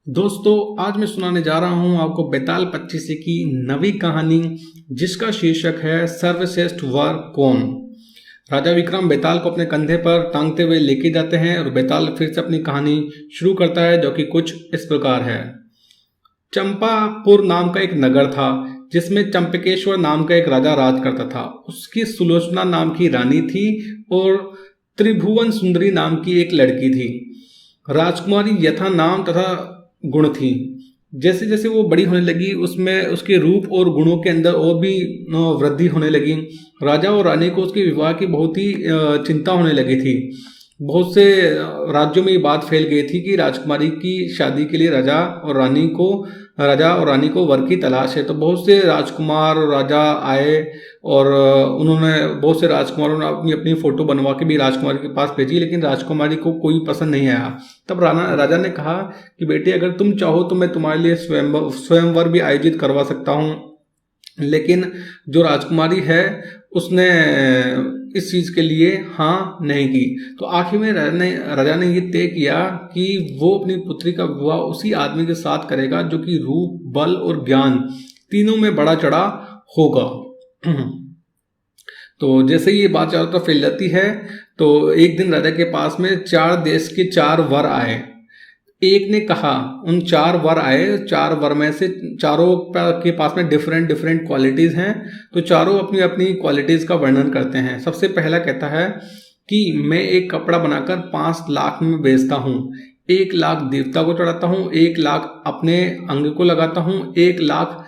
दोस्तों, आज मैं सुनाने जा रहा हूं आपको बेताल 25 की नवी कहानी, जिसका शीर्षक है सर्वश्रेष्ठ वर कौन। राजा विक्रम बेताल को अपने कंधे पर टांगते हुए लेके जाते हैं और बेताल फिर से अपनी कहानी शुरू करता है, जो कि कुछ इस प्रकार है। चंपापुर नाम का एक नगर था, जिसमें चंपकेश्वर नाम का एक राजा राज करता था। उसकी सुलोचना नाम की रानी थी और त्रिभुवन सुंदरी नाम की एक लड़की थी। राजकुमारी यथा नाम तथा गुण थी। जैसे जैसे वो बड़ी होने लगी, उसमें उसके रूप और गुणों के अंदर और भी वृद्धि होने लगी। राजा और रानी को उसके विवाह की बहुत ही चिंता होने लगी थी। बहुत से राज्यों में ये बात फैल गई थी कि राजकुमारी की शादी के लिए राजा और रानी को वर की तलाश है। तो बहुत से राजकुमार और राजा आए और उन्होंने बहुत से राजकुमारों ने अपनी अपनी फोटो बनवा के भी राजकुमारी के पास भेजी, लेकिन राजकुमारी को कोई पसंद नहीं आया। तब राजा ने कहा कि बेटी, अगर तुम चाहो तो मैं तुम्हारे लिए स्वयंवर भी आयोजित करवा सकता हूँ। लेकिन जो राजकुमारी है उसने इस चीज के लिए हाँ नहीं की। तो आखिर में राजा ने ये तय किया कि वो अपनी पुत्री का विवाह उसी आदमी के साथ करेगा जो कि रूप, बल और ज्ञान तीनों में बड़ा चढ़ा होगा। तो जैसे ही ये बात चारों तरफ फैल जाती है, तो एक दिन राजा के पास में 4 देश के 4 वर आए। एक ने कहा, उन 4 वर आए, 4 वर में से चारों के पास में डिफरेंट क्वालिटीज हैं। तो चारों अपनी अपनी क्वालिटीज का वर्णन करते हैं। सबसे पहला कहता है कि मैं एक कपड़ा बनाकर 5 लाख में बेचता हूँ, 1 लाख देवता को चढ़ाता हूँ, 1 लाख अपने अंग को लगाता हूँ, 1 लाख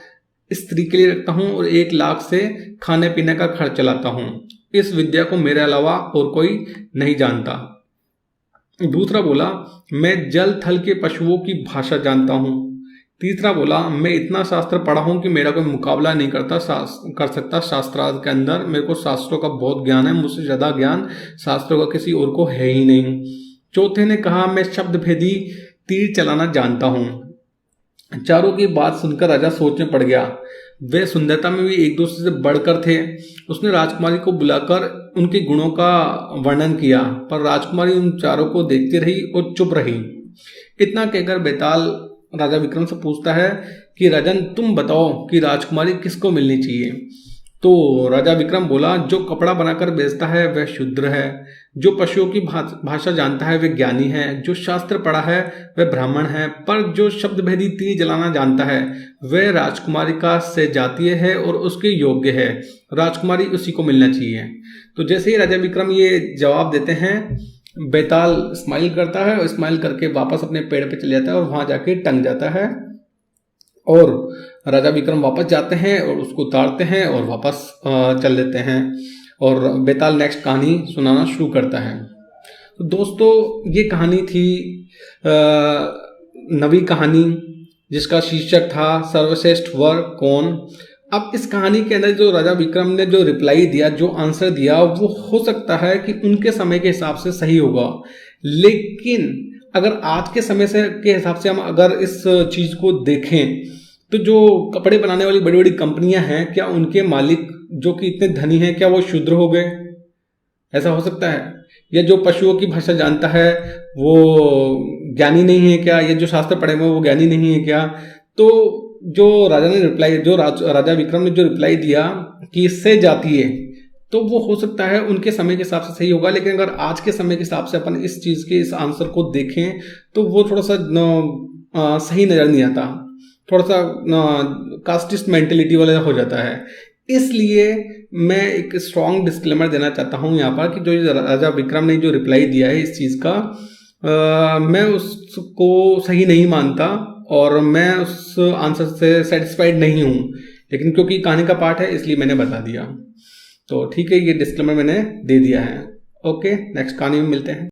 स्त्री के लिए रखता हूँ और 1 लाख से खाने पीने का खर्च चलाता हूँ। इस विद्या को मेरे अलावा और कोई नहीं जानता। दूसरा बोला, मैं जल थल के पशुओं की भाषा जानता हूँ। तीसरा बोला, मैं इतना शास्त्र पढ़ा हूँ कि मेरा कोई मुकाबला नहीं कर सकता शास्त्रार्थ के अंदर। मेरे को शास्त्रों का बहुत ज्ञान है, मुझसे ज्यादा ज्ञान शास्त्रों का किसी और को है ही नहीं। चौथे ने कहा, मैं शब्द भेदी तीर चलाना जानता हूँ। चारों की बात सुनकर राजा सोच में पड़ गया। वे सुंदरता में भी एक दूसरे से बढ़कर थे। उसने राजकुमारी को बुलाकर उनके गुणों का वर्णन किया, पर राजकुमारी उन चारों को देखती रही और चुप रही। इतना कहकर बेताल राजा विक्रम से पूछता है कि राजन, तुम बताओ कि राजकुमारी किसको मिलनी चाहिए। तो राजा विक्रम बोला, जो कपड़ा बनाकर बेचता है वह शूद्र है, जो पशुओं की भाषा जानता है वह ज्ञानी है, जो शास्त्र पढ़ा है वह ब्राह्मण है, पर जो शब्द भेदी तीर जलाना जानता है वह राजकुमारी का से जातीय है और उसके योग्य है। राजकुमारी उसी को मिलना चाहिए। तो जैसे ही राजा विक्रम ये जवाब देते हैं, बेताल स्माइल करता है और स्माइल करके वापस अपने पेड़ पे चले जाता है और वहां जाके टंग जाता है। और राजा विक्रम वापस जाते हैं और उसको उतारते हैं और वापस चल लेते हैं। और बेताल नेक्स्ट कहानी सुनाना शुरू करता है। तो दोस्तों, ये कहानी थी नवी कहानी, जिसका शीर्षक था सर्वश्रेष्ठ वर कौन। अब इस कहानी के अंदर जो राजा विक्रम ने जो रिप्लाई दिया, जो आंसर दिया, वो हो सकता है कि उनके समय के हिसाब से सही होगा, लेकिन अगर आज के समय से के हिसाब से हम अगर इस चीज को देखें, तो जो कपड़े बनाने वाली बड़ी बड़ी कंपनियां हैं, क्या उनके मालिक जो कि इतने धनी हैं, क्या वो शूद्र हो गए? ऐसा हो सकता है? या जो पशुओं की भाषा जानता है वो ज्ञानी नहीं है क्या? या जो शास्त्र पढ़े हुए वो ज्ञानी नहीं है क्या? तो जो राजा विक्रम ने जो रिप्लाई दिया कि इससे जाती है, तो वो हो सकता है उनके समय के हिसाब से सही होगा। लेकिन अगर आज के समय के हिसाब से अपन इस चीज के इस आंसर को देखें, तो वो थोड़ा सा सही नजर नहीं आता, थोड़ा सा कास्टिस्ट मेंटेलिटी वाला हो जाता है। इसलिए मैं एक स्ट्रॉन्ग डिस्क्लेमर देना चाहता हूं यहाँ पर कि जो राजा विक्रम ने जो रिप्लाई दिया है इस चीज का, मैं उसको सही नहीं मानता और मैं उस आंसर से सेटिस्फाइड नहीं हूं। लेकिन क्योंकि कहानी का पार्ट है, इसलिए मैंने बता दिया। तो ठीक है, ये डिस्क्लेमर मैंने दे दिया है। ओके, नेक्स्ट कहानी में मिलते हैं।